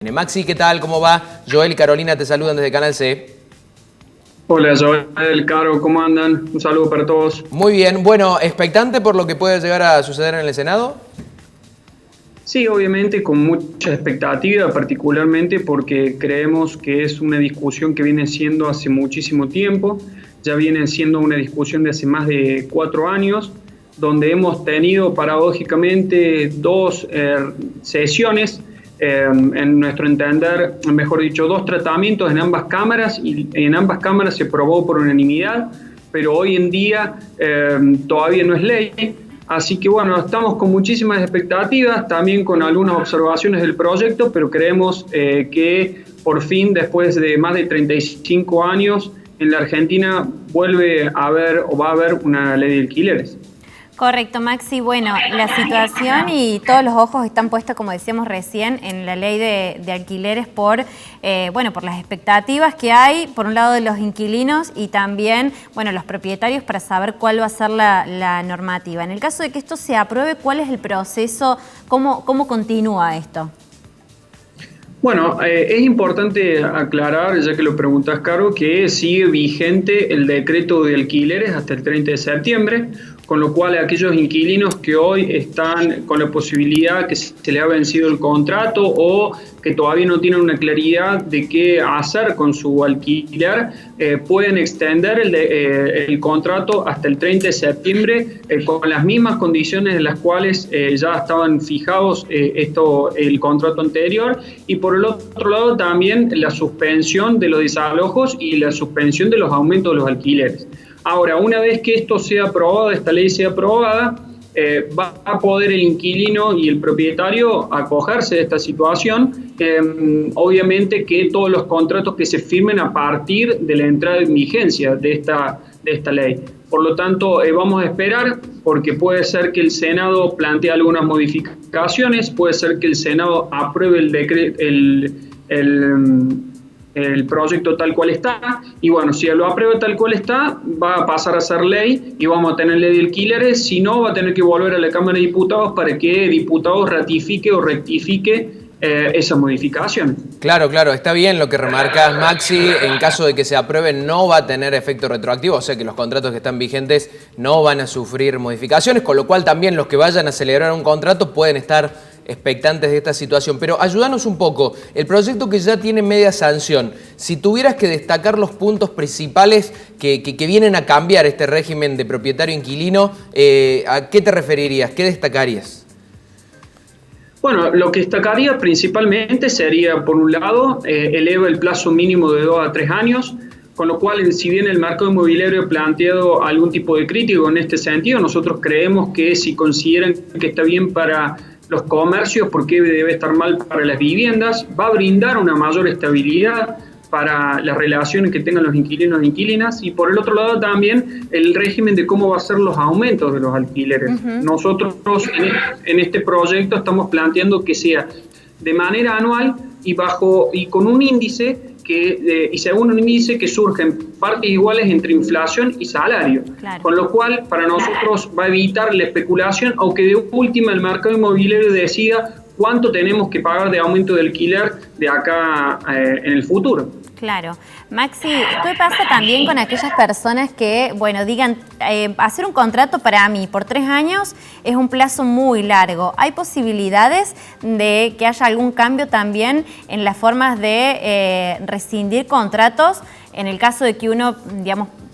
Maxi, ¿qué tal? ¿Cómo va? Joel y Carolina te saludan desde Canal C. Hola Joel, Caro, ¿cómo andan? Un saludo para todos. Muy bien. Bueno, ¿expectante por lo que puede llegar a suceder en el Senado? Sí, obviamente con mucha expectativa, particularmente porque creemos que es una discusión que viene siendo hace muchísimo tiempo, ya viene siendo una discusión de hace más de 4 años, donde hemos tenido paradójicamente dos sesiones, en nuestro entender, mejor dicho, dos tratamientos en ambas cámaras, y en ambas cámaras se aprobó por unanimidad, pero hoy en día todavía no es ley. Así que bueno, estamos con muchísimas expectativas, también con algunas observaciones del proyecto, pero creemos que por fin, después de más de 35 años, en la Argentina vuelve a haber o va a haber una ley de alquileres. Correcto, Maxi. Bueno, la situación y todos los ojos están puestos, como decíamos recién, en la ley de alquileres por las expectativas que hay, por un lado de los inquilinos y también, los propietarios para saber cuál va a ser la normativa. En el caso de que esto se apruebe, ¿cuál es el proceso? ¿Cómo continúa esto? Bueno, es importante aclarar, ya que lo preguntas, Caro, que sigue vigente el decreto de alquileres hasta el 30 de septiembre, con lo cual aquellos inquilinos que hoy están con la posibilidad que se le ha vencido el contrato o que todavía no tienen una claridad de qué hacer con su alquiler, pueden extender el contrato hasta el 30 de septiembre con las mismas condiciones en las cuales ya estaban fijados el contrato anterior, y por el otro lado también la suspensión de los desalojos y la suspensión de los aumentos de los alquileres. Ahora, una vez que esto sea aprobado, esta ley sea aprobada, va a poder el inquilino y el propietario acogerse de esta situación, obviamente que todos los contratos que se firmen a partir de la entrada en vigencia de esta ley. Por lo tanto, vamos a esperar, porque puede ser que el Senado plantee algunas modificaciones, puede ser que el Senado apruebe el decreto, el proyecto tal cual está, y bueno, si lo aprueba tal cual está, va a pasar a ser ley y vamos a tener ley de alquileres. Si no, va a tener que volver a la Cámara de Diputados para que diputados ratifique o rectifique esa modificación. Claro, está bien lo que remarcas, Maxi. En caso de que se apruebe, no va a tener efecto retroactivo, o sea que los contratos que están vigentes no van a sufrir modificaciones, con lo cual también los que vayan a celebrar un contrato pueden estar expectantes de esta situación. Pero ayúdanos un poco, el proyecto que ya tiene media sanción, si tuvieras que destacar los puntos principales que vienen a cambiar este régimen de propietario-inquilino, ¿a qué te referirías? ¿Qué destacarías? Bueno, lo que destacaría principalmente sería, por un lado, eleva el plazo mínimo de 2 a 3 años, con lo cual, si bien el mercado inmobiliario ha planteado algún tipo de crítico en este sentido, nosotros creemos que si consideran que está bien para los comercios, ¿por qué debe estar mal para las viviendas? Va a brindar una mayor estabilidad para las relaciones que tengan los inquilinos e inquilinas, y por el otro lado también el régimen de cómo va a ser los aumentos de los alquileres. Nosotros en este proyecto estamos planteando que sea de manera anual y con un índice y según un índice que surge en partes iguales entre inflación y salario. Claro. Con lo cual, para nosotros va a evitar la especulación, aunque de última el mercado inmobiliario decida cuánto tenemos que pagar de aumento de alquiler de acá en el futuro. Claro. Maxi, ¿qué pasa también con aquellas personas que, digan, hacer un contrato para mí por 3 años es un plazo muy largo? ¿Hay posibilidades de que haya algún cambio también en las formas de rescindir contratos en el caso de que uno,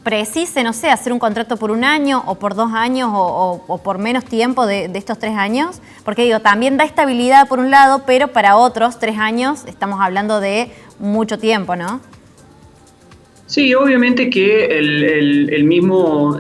precise, hacer un contrato por 1 año o por 2 años o por menos tiempo de estos 3 años? Porque también da estabilidad por un lado, pero para otros 3 años estamos hablando de mucho tiempo, ¿no? Sí, obviamente que el mismo,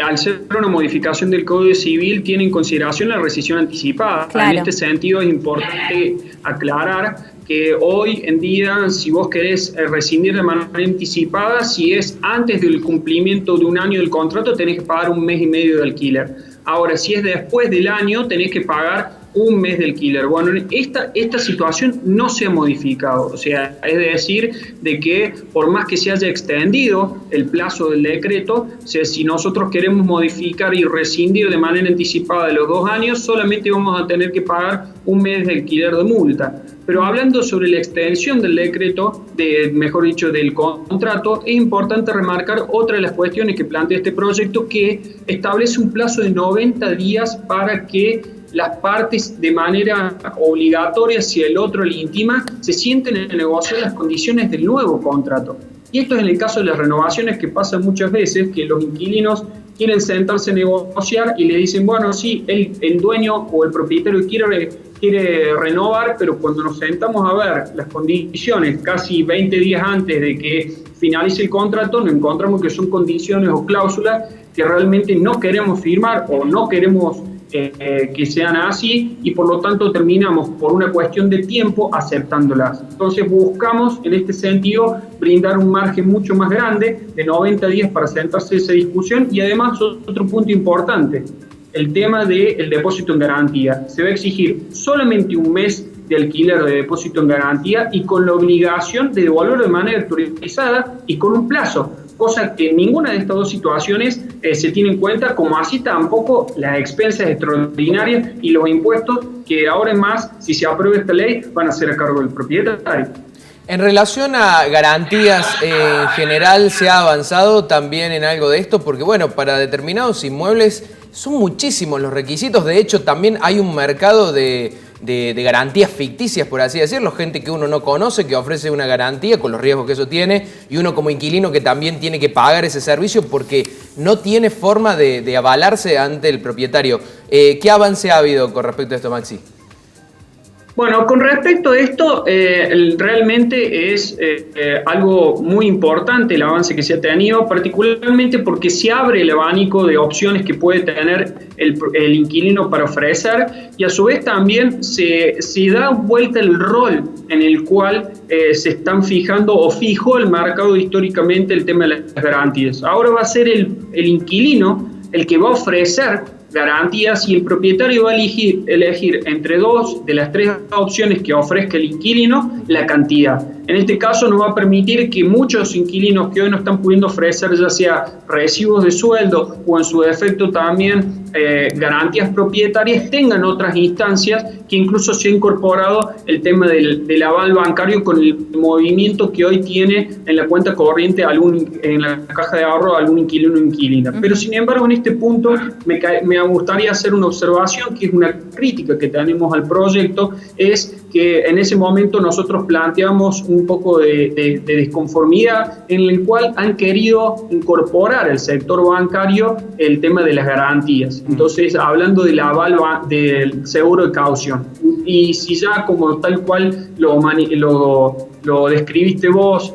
al ser una modificación del Código Civil, tiene en consideración la rescisión anticipada. Claro. En este sentido es importante aclarar que hoy en día, si vos querés rescindir de manera anticipada, si es antes del cumplimiento de 1 año del contrato, tenés que pagar 1 mes y medio de alquiler. Ahora, si es después del año, tenés que pagar un mes de alquiler. Bueno, esta situación no se ha modificado, o sea, es decir, de que por más que se haya extendido el plazo del decreto, o sea, si nosotros queremos modificar y rescindir de manera anticipada de los 2 años, solamente vamos a tener que pagar un mes de alquiler de multa. Pero hablando sobre la extensión del decreto, mejor dicho, del contrato, es importante remarcar otra de las cuestiones que plantea este proyecto, que establece un plazo de 90 días para que las partes de manera obligatoria, si el otro le intima, se sienten a negociar las condiciones del nuevo contrato. Y esto es en el caso de las renovaciones, que pasa muchas veces, que los inquilinos quieren sentarse a negociar y le dicen, bueno, sí, el dueño o el propietario quiere renovar, pero cuando nos sentamos a ver las condiciones casi 20 días antes de que finalice el contrato, nos encontramos que son condiciones o cláusulas que realmente no queremos firmar o no queremos que sean así, y por lo tanto terminamos por una cuestión de tiempo aceptándolas. Entonces buscamos en este sentido brindar un margen mucho más grande de 90 días para sentarse esa discusión. Y además otro punto importante, el tema del depósito en garantía. Se va a exigir solamente un mes de alquiler de depósito en garantía y con la obligación de devolverlo de manera autorizada y con un plazo, cosa que en ninguna de estas dos situaciones se tiene en cuenta, como así tampoco las expensas extraordinarias y los impuestos que ahora en más, si se aprueba esta ley, van a ser a cargo del propietario. En relación a garantías, en general se ha avanzado también en algo de esto, porque bueno, para determinados inmuebles son muchísimos los requisitos. De hecho, también hay un mercado de garantías ficticias, por así decirlo, gente que uno no conoce, que ofrece una garantía con los riesgos que eso tiene, y uno como inquilino que también tiene que pagar ese servicio porque no tiene forma de avalarse ante el propietario. ¿Qué avance ha habido con respecto a esto, Maxi? Bueno, con respecto a esto, realmente es algo muy importante el avance que se ha tenido, particularmente porque se abre el abanico de opciones que puede tener el inquilino para ofrecer, y a su vez también se da vuelta el rol en el cual se están fijando o fijó el mercado históricamente el tema de las garantías. Ahora va a ser el inquilino el que va a ofrecer garantías, y el propietario va a elegir entre 2 de las 3 opciones que ofrezca el inquilino la cantidad. En este caso nos va a permitir que muchos inquilinos que hoy no están pudiendo ofrecer, ya sea recibos de sueldo o en su defecto también garantías propietarias, tengan otras instancias, que incluso se ha incorporado el tema del aval bancario con el movimiento que hoy tiene en la cuenta corriente en la caja de ahorro algún inquilino o inquilina. Pero sin embargo, en este punto me gustaría hacer una observación, que es una crítica que tenemos al proyecto, es que en ese momento nosotros planteamos un poco de desconformidad, en el cual han querido incorporar el sector bancario el tema de las garantías. Entonces, hablando del aval del seguro de caución. Y si ya como tal cual lo describiste vos,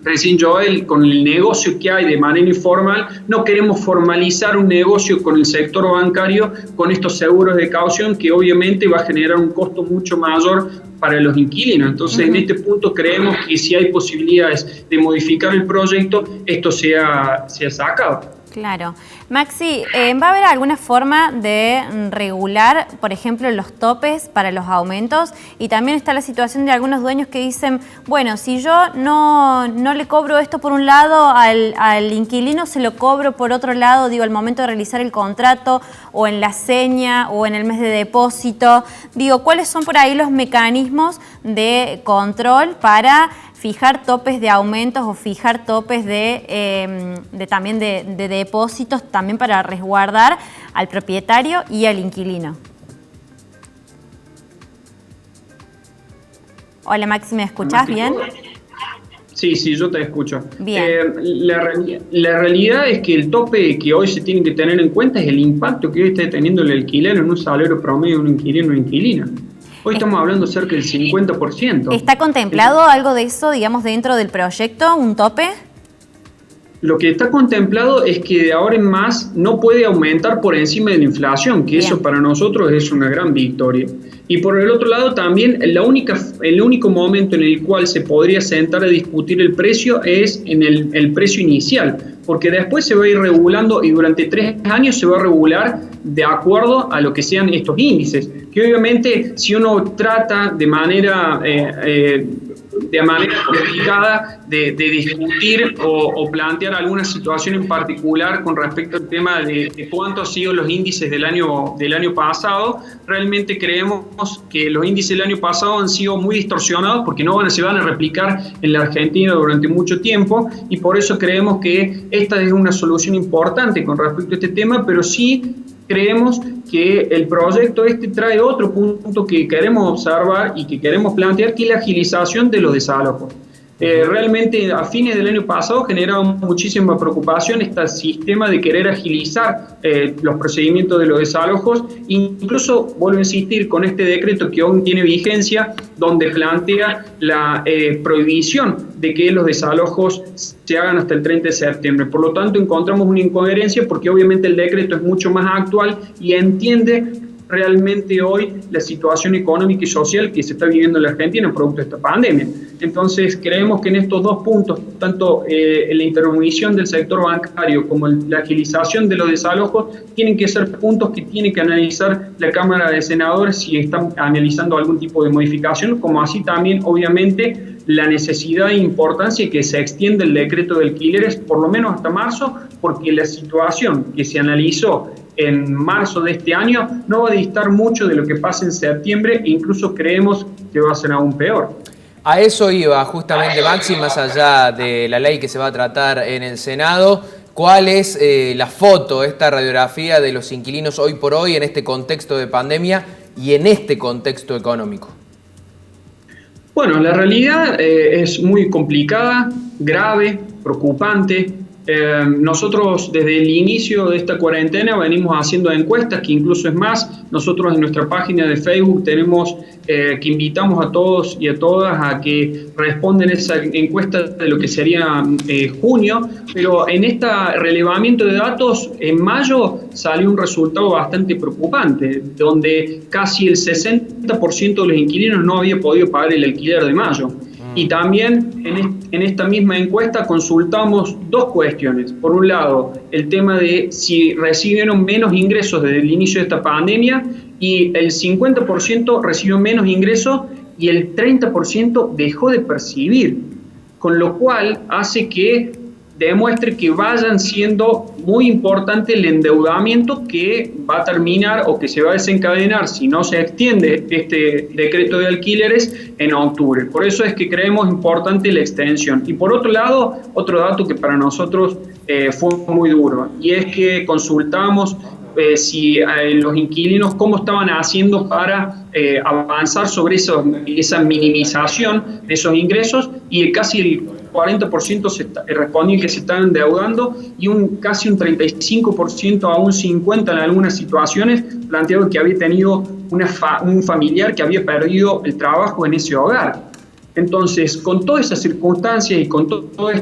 recién Joel, con el negocio que hay de manera informal, no queremos formalizar un negocio con el sector bancario con estos seguros de caución, que obviamente va a generar un costo mucho mayor para los inquilinos. Entonces, en este punto creemos que si hay posibilidades de modificar el proyecto, esto sea sacado. Claro. Maxi, ¿va a haber alguna forma de regular, por ejemplo, los topes para los aumentos? Y también está la situación de algunos dueños que dicen, bueno, si yo no le cobro esto por un lado al inquilino, se lo cobro por otro lado, digo, al momento de realizar el contrato, o en la seña, o en el mes de depósito. Digo, ¿cuáles son por ahí los mecanismos de control para fijar topes de aumentos o fijar topes también de depósitos, también para resguardar al propietario y al inquilino? Hola Maxi, ¿me escuchás bien? Sí, yo te escucho. Bien. La realidad es que el tope que hoy se tiene que tener en cuenta es el impacto que hoy está teniendo el alquiler en un salario promedio de un inquilino o inquilina. Hoy estamos hablando cerca del 50%. ¿Está contemplado algo de eso, digamos, dentro del proyecto, un tope? Lo que está contemplado es que de ahora en más no puede aumentar por encima de la inflación, que Bien. Eso para nosotros es una gran victoria. Y por el otro lado también el único momento en el cual se podría sentar a discutir el precio es en el precio inicial, porque después se va a ir regulando y durante 3 años se va a regular de acuerdo a lo que sean estos índices, que obviamente si uno trata de manera complicada de discutir o plantear alguna situación en particular con respecto al tema de cuánto han sido los índices del año pasado, realmente creemos que los índices del año pasado han sido muy distorsionados porque no se van a replicar en la Argentina durante mucho tiempo, y por eso creemos que esta es una solución importante con respecto a este tema, pero sí creemos que el proyecto trae otro punto que queremos observar y que queremos plantear, que es la agilización de los desalojos. Realmente a fines del año pasado generaba muchísima preocupación este sistema de querer agilizar los procedimientos de los desalojos. Incluso, vuelvo a insistir, con este decreto que aún tiene vigencia, donde plantea la prohibición de que los desalojos se hagan hasta el 30 de septiembre. Por lo tanto, encontramos una incoherencia porque obviamente el decreto es mucho más actual y entiende realmente hoy la situación económica y social que se está viviendo en la Argentina producto de esta pandemia. Entonces creemos que en estos dos puntos, tanto la intervención del sector bancario como la agilización de los desalojos, tienen que ser puntos que tiene que analizar la Cámara de Senadores si están analizando algún tipo de modificación, como así también obviamente la necesidad e importancia que se extienda el decreto de alquileres por lo menos hasta marzo, porque la situación que se analizó en marzo de este año no va a distar mucho de lo que pasa en septiembre, e incluso creemos que va a ser aún peor. A eso iba justamente, Maxi, más allá de la ley que se va a tratar en el Senado, ¿cuál es la foto, esta radiografía de los inquilinos hoy por hoy en este contexto de pandemia y en este contexto económico? Bueno, la realidad es muy complicada, grave, preocupante. Nosotros desde el inicio de esta cuarentena venimos haciendo encuestas, que incluso es más, nosotros en nuestra página de Facebook tenemos que invitamos a todos y a todas a que responden esa encuesta de lo que sería junio, pero en este relevamiento de datos en mayo salió un resultado bastante preocupante, donde casi el 60% de los inquilinos no había podido pagar el alquiler de mayo. Y también en esta misma encuesta consultamos dos cuestiones. Por un lado, el tema de si recibieron menos ingresos desde el inicio de esta pandemia, y el 50% recibió menos ingresos y el 30% dejó de percibir, con lo cual hace que demuestre que vayan siendo muy importante el endeudamiento que va a terminar o que se va a desencadenar si no se extiende este decreto de alquileres en octubre. Por eso es que creemos importante la extensión. Y por otro lado, otro dato que para nosotros fue muy duro, y es que consultamos si los inquilinos cómo estaban haciendo para avanzar sobre esa minimización de esos ingresos, y casi el 40% respondían que se estaban endeudando, y casi un 35% a un 50% en algunas situaciones plantearon que había tenido un familiar que había perdido el trabajo en ese hogar. Entonces, con todas esas circunstancias y con todos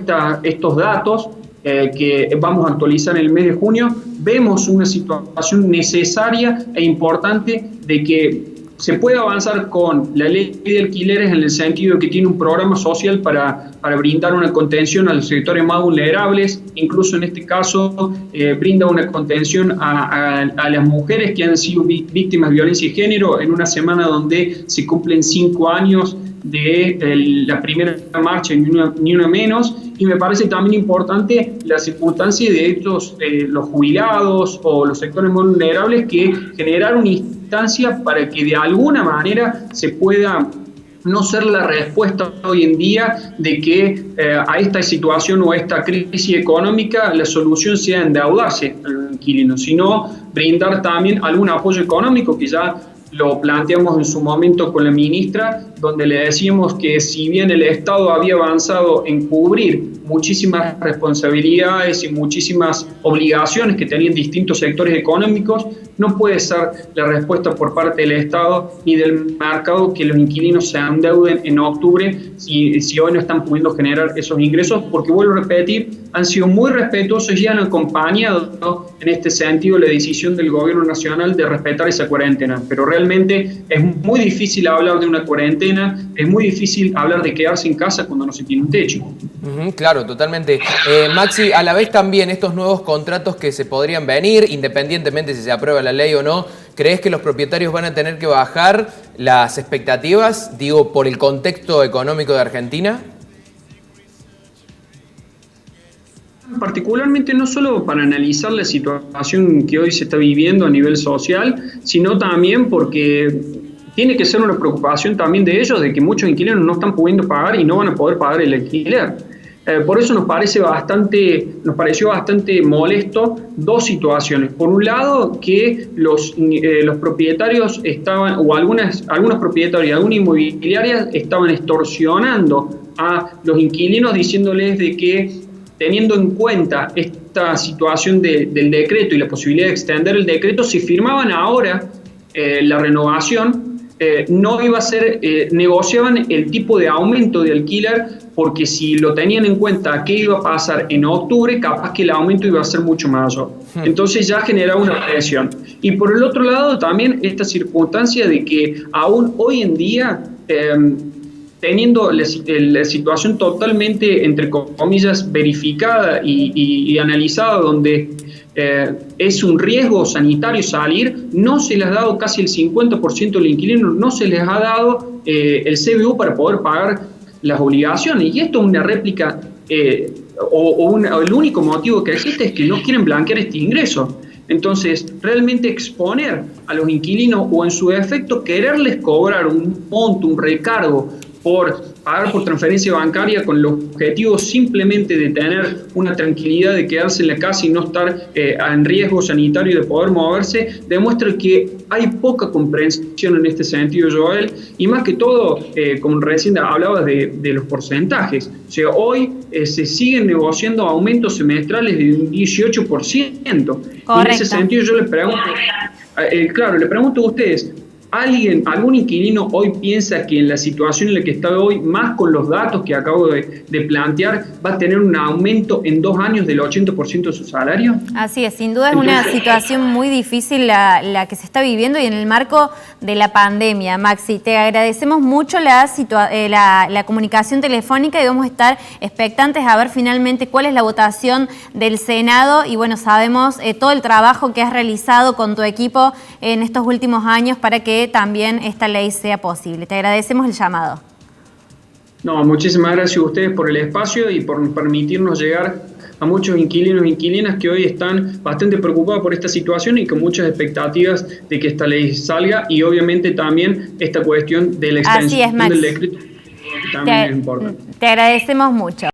estos datos que vamos a actualizar en el mes de junio, vemos una situación necesaria e importante de que se puede avanzar con la ley de alquileres en el sentido de que tiene un programa social para brindar una contención a los sectores más vulnerables, incluso en este caso brinda una contención a las mujeres que han sido víctimas de violencia de género en una semana donde se cumplen 5 años de la primera marcha, ni una menos. Y me parece también importante la circunstancia de estos, los jubilados o los sectores más vulnerables, que generar una instancia para que de alguna manera se pueda no ser la respuesta hoy en día de que a esta situación o a esta crisis económica la solución sea endeudarse al inquilino, sino brindar también algún apoyo económico, que ya lo planteamos en su momento con la ministra, donde le decimos que si bien el Estado había avanzado en cubrir muchísimas responsabilidades y muchísimas obligaciones que tenían distintos sectores económicos, no puede ser la respuesta por parte del Estado ni del mercado que los inquilinos se endeuden en octubre si hoy no están pudiendo generar esos ingresos, porque vuelvo a repetir, han sido muy respetuosos y han acompañado, ¿no?, en este sentido la decisión del gobierno nacional de respetar esa cuarentena, pero realmente es muy difícil hablar de una cuarentena, es muy difícil hablar de quedarse en casa cuando no se tiene un techo. Claro, totalmente. Maxi, a la vez también estos nuevos contratos que se podrían venir, independientemente si se aprueba la ley o no, ¿crees que los propietarios van a tener que bajar las expectativas, digo, por el contexto económico de Argentina? Particularmente no solo para analizar la situación que hoy se está viviendo a nivel social, sino también porque tiene que ser una preocupación también de ellos, de que muchos inquilinos no están pudiendo pagar y no van a poder pagar el alquiler. Por eso nos pareció bastante molesto dos situaciones. Por un lado, que los propietarios estaban, o algunos propietarios y algunas inmobiliarias estaban extorsionando a los inquilinos diciéndoles de que, teniendo en cuenta esta situación del decreto y la posibilidad de extender el decreto, si firmaban ahora la renovación, no iba a ser, negociaban el tipo de aumento de alquiler, porque si lo tenían en cuenta qué iba a pasar en octubre, capaz que el aumento iba a ser mucho mayor. Entonces ya generaba una presión. Y por el otro lado también esta circunstancia de que aún hoy en día, teniendo la situación totalmente, entre comillas, verificada y analizada, donde es un riesgo sanitario salir, no se les ha dado casi el 50% del inquilino, no se les ha dado el CBU para poder pagar las obligaciones. Y esto es una réplica, el único motivo que existe es que no quieren blanquear este ingreso. Entonces, realmente exponer a los inquilinos o en su efecto quererles cobrar un monto, un recargo por pagar por transferencia bancaria con el objetivo simplemente de tener una tranquilidad de quedarse en la casa y no estar en riesgo sanitario de poder moverse, demuestra que hay poca comprensión en este sentido, Joel, y más que todo, como recién hablabas de los porcentajes. O sea, hoy se siguen negociando aumentos semestrales de un 18%. Correcto. Y en ese sentido yo les pregunto, le pregunto a ustedes, ¿algún inquilino hoy piensa que en la situación en la que está hoy, más con los datos que acabo de plantear, va a tener un aumento en 2 años del 80% de su salario? Así es, sin duda es una situación muy difícil la que se está viviendo y en el marco de la pandemia. Maxi, te agradecemos mucho la comunicación telefónica y vamos a estar expectantes a ver finalmente cuál es la votación del Senado y bueno, sabemos todo el trabajo que has realizado con tu equipo en estos últimos años para que también esta ley sea posible. Te agradecemos el llamado. No, muchísimas gracias a ustedes por el espacio y por permitirnos llegar a muchos inquilinos e inquilinas que hoy están bastante preocupados por esta situación y con muchas expectativas de que esta ley salga, y obviamente también esta cuestión de la extensión del decreto también es importante. Te agradecemos mucho.